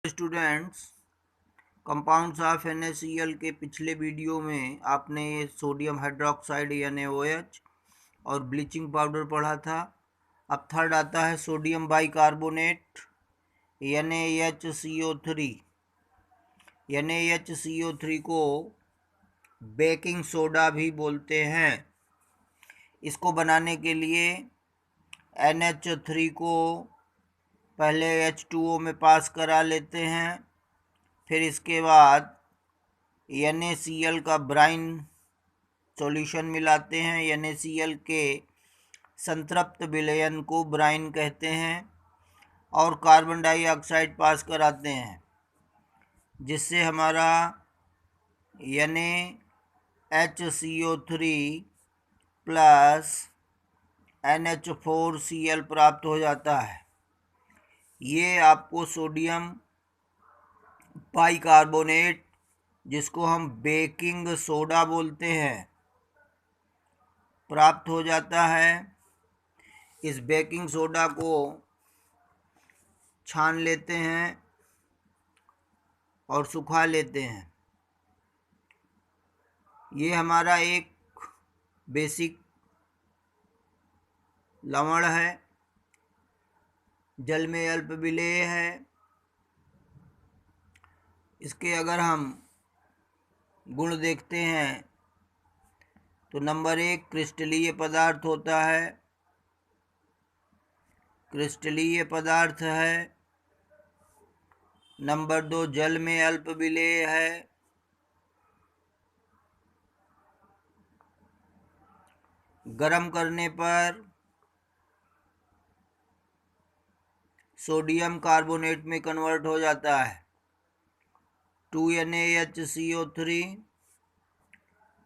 Students, compounds of NaCl के पिछले video में आपने ये सोडियम हाइड्रोक्साइड NaOH और ब्लीचिंग पाउडर पढ़ा था। अब थर्ड आता है सोडियम बाइकार्बोनेट NaHCO3। NaHCO3 को बेकिंग सोडा भी बोलते हैं। इसको बनाने के लिए NH3 को पहले H2O में पास करा लेते हैं, फिर इसके बाद NaCl का ब्राइन सॉल्यूशन मिलाते हैं। NaCl के संतृप्त विलयन को ब्राइन कहते हैं और कार्बन डाइऑक्साइड पास कराते हैं, जिससे हमारा NaHCO3 प्लस NH4Cl प्राप्त हो जाता है। ये आपको सोडियम बाइकार्बोनेट, जिसको हम बेकिंग सोडा बोलते हैं, प्राप्त हो जाता है। इस बेकिंग सोडा को छान लेते हैं और सुखा लेते हैं। ये हमारा एक बेसिक लवण है, जल में अल्प विलेय है। इसके अगर हम गुण देखते हैं तो नंबर 1 क्रिस्टलीय पदार्थ होता है, क्रिस्टलीय पदार्थ है। नंबर 2 जल में अल्प विलेय है। गर्म करने पर सोडियम कार्बोनेट में कन्वर्ट हो जाता है। 2NaHCO3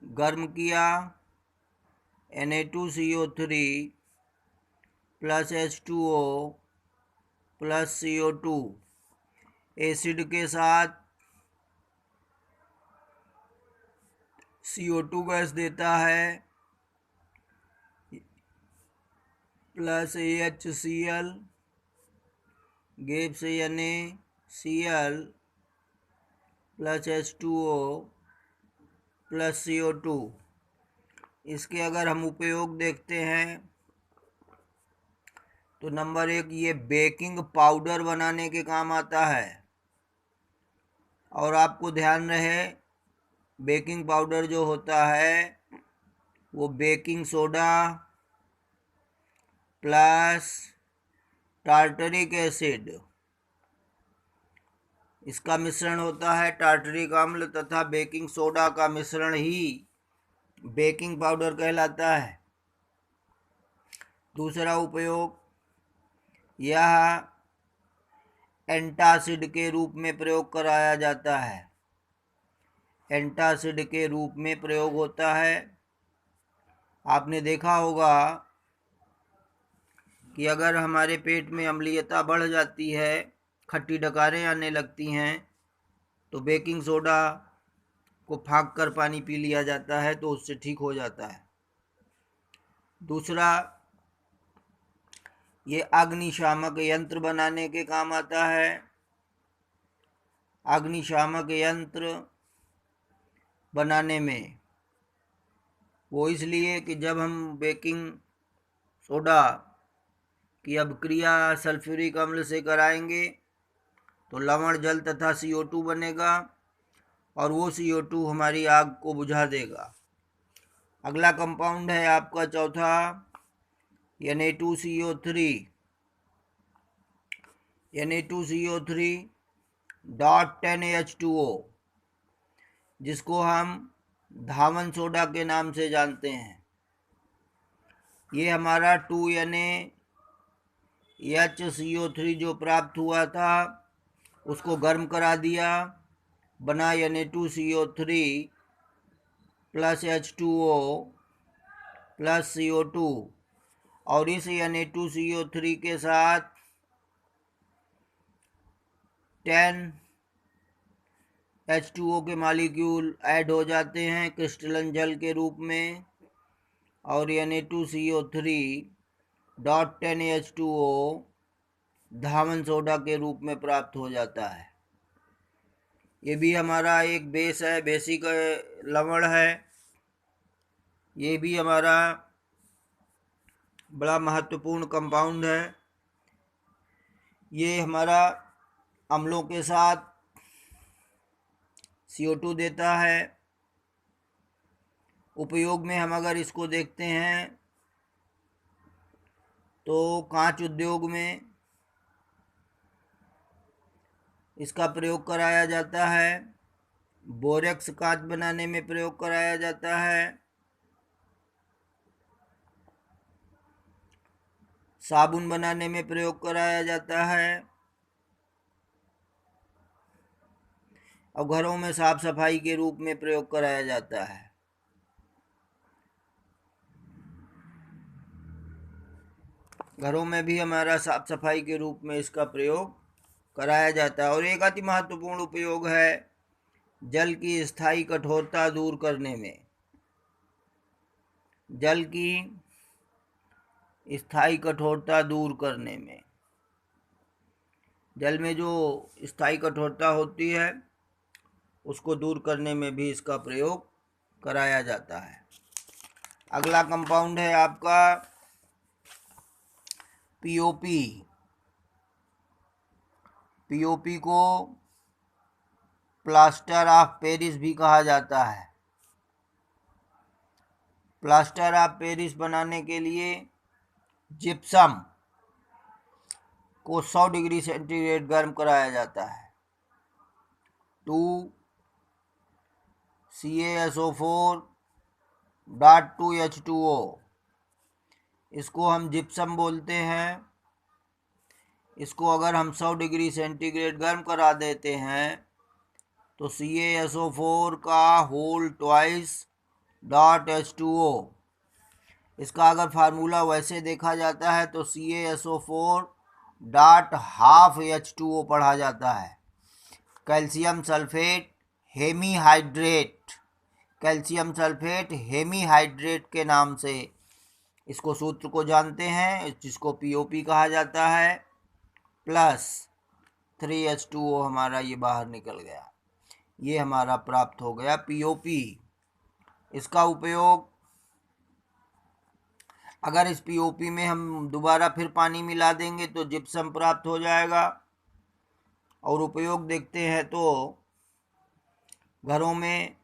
गर्म किया, Na2CO3 plus H2O plus CO2 acid के साथ CO2 गैस देता है, प्लस AHCl गैप से NaCl plus H2O plus CO2। इसके अगर हम उपयोग देखते हैं तो नंबर 1 ये बेकिंग पाउडर बनाने के काम आता है। और आपको ध्यान रहे, बेकिंग पाउडर जो होता है वो baking soda plus tartaric acid, इसका मिश्रण होता है। टार्टरिक अम्ल तथा बेकिंग सोडा का मिश्रण ही बेकिंग पाउडर कहलाता है। दूसरा उपयोग, यह एंटासिड के रूप में प्रयोग कराया जाता है। एंटासिड के रूप में प्रयोग होता है। आपने देखा होगा कि अगर हमारे पेट में अम्लीयता बढ़ जाती है, खट्टी डकारें आने लगती हैं, तो बेकिंग सोडा को फाँक कर पानी पी लिया जाता है, तो उससे ठीक हो जाता है। दूसरा, ये अग्निशामक यंत्र बनाने के काम आता है। अग्निशामक यंत्र बनाने में वो इसलिए कि जब हम बेकिंग सोडा की अभिक्रिया सल्फ्यूरिक अम्ल से कराएंगे तो लवण जल तथा CO2 बनेगा और वो CO2 हमारी आग को बुझा देगा। अगला कंपाउंड है आपका चौथा, Na2CO3। Na2CO3 डॉट 10H2O, जिसको हम धावन सोडा के नाम से जानते हैं। ये हमारा 2NaHCO3 जो प्राप्त हुआ था उसको गर्म करा दिया, बना Na2CO3 plus H2O plus CO2। और इस Na2CO3 के साथ 10H2O के मॉलिक्यूल ऐड हो जाते हैं क्रिस्टलन जल के रूप में, और Na2CO3 डॉट 10H2O धावन सोडा के रूप में प्राप्त हो जाता है। ये भी हमारा एक बेस है, बेसिक लवण है। ये भी हमारा बड़ा महत्वपूर्ण कंपाउंड है। ये हमारा अम्लों के साथ CO2 देता है। उपयोग में हम अगर इसको देखते हैं तो कांच उद्योग में इसका प्रयोग कराया जाता है। बोरेक्स कांच बनाने में प्रयोग कराया जाता है। साबुन बनाने में प्रयोग कराया जाता है। और घरों में साफ सफाई के रूप में प्रयोग कराया जाता है। घरों में भी हमारा साफ सफाई के रूप में इसका प्रयोग कराया जाता है। और एक अति महत्वपूर्ण उपयोग है जल की स्थायी कठोरता दूर करने में। जल की स्थायी कठोरता दूर करने में, जल में जो स्थायी कठोरता होती है उसको दूर करने में भी इसका प्रयोग कराया जाता है। अगला कंपाउंड है आपका पीओपी। पीओपी को प्लास्टर ऑफ पेरिस भी कहा जाता है। प्लास्टर ऑफ पेरिस बनाने के लिए जिप्सम को 100 डिग्री सेंटीग्रेड गर्म कराया जाता है। 2CaSO4.2H2O, इसको हम जिप्सम बोलते हैं। इसको अगर हम 100 डिग्री सेंटीग्रेड गर्म करा देते हैं तो CaSO4 का होल ट्वाइस .H2O, इसका अगर फार्मूला वैसे देखा जाता है तो CaSO4.12H2O पढ़ा जाता है। Calcium sulphate hemihydrate, calcium sulphate hemihydrate के नाम से इसको सूत्र को जानते हैं, जिसको पीओपी कहा जाता है। प्लस 3H2O हमारा ये बाहर निकल गया, ये हमारा प्राप्त हो गया पीओपी। इसका उपयोग अगर इस पीओपी में हम दोबारा फिर पानी मिला देंगे तो जिप्सम प्राप्त हो जाएगा। और उपयोग देखते हैं तो घरों में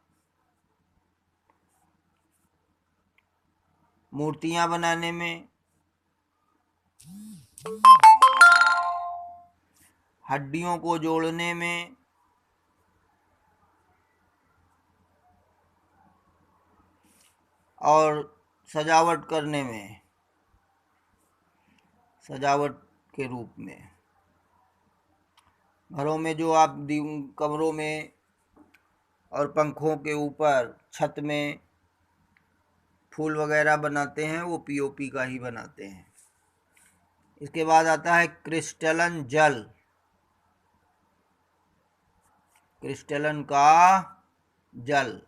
मूर्तियां बनाने में, हड्डियों को जोड़ने में, और सजावट करने में, सजावट के रूप में। घरों में जो आप कमरों में और पंखों के ऊपर छत में फूल वगैरह बनाते हैं वो पीओपी का ही बनाते हैं। इसके बाद आता है क्रिस्टलन जल। क्रिस्टलन का जल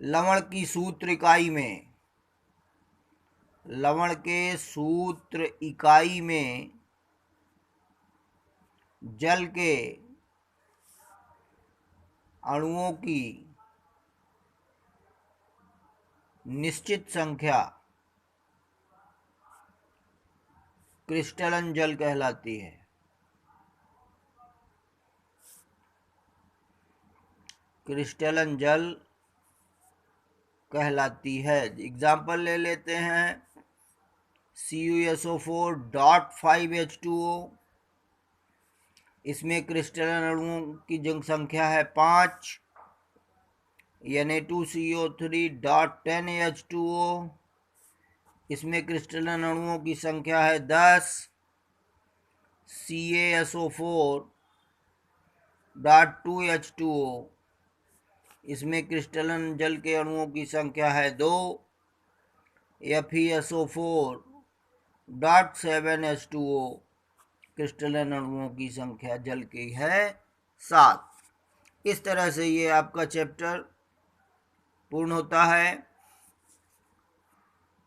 लवण की सूत्र इकाई में, लवण के सूत्र इकाई में जल के अणुओं की निश्चित संख्या क्रिस्टलन जल कहलाती है। क्रिस्टलन जल कहलाती है। एग्जाम्पल ले लेते हैं CuSO4.5H2O, इसमें क्रिस्टलन अणुओं की जनसंख्या है 5। Na2CO3.10H2O, इसमें क्रिस्टलन अणुओं की संख्या है 10। CaSO4.2H2O, इसमें क्रिस्टलन जल के अणुओं की संख्या है 2। FeSO4.7H2O, क्रिस्टलन अणुओं की संख्या जल की है 7। इस तरह से ये आपका चैप्टर पूर्ण होता है।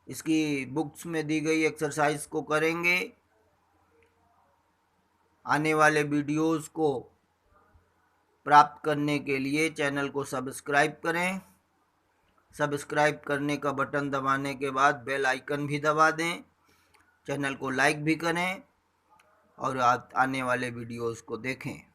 इसकी बुक्स में दी गई एक्सरसाइज को करेंगे। आने वाले वीडियोस को प्राप्त करने के लिए चैनल को सब्सक्राइब करें। सब्सक्राइब करने का बटन दबाने के बाद बेल आइकन भी दबा दें। चैनल को लाइक भी करें और आने वाले वीडियोस को देखें।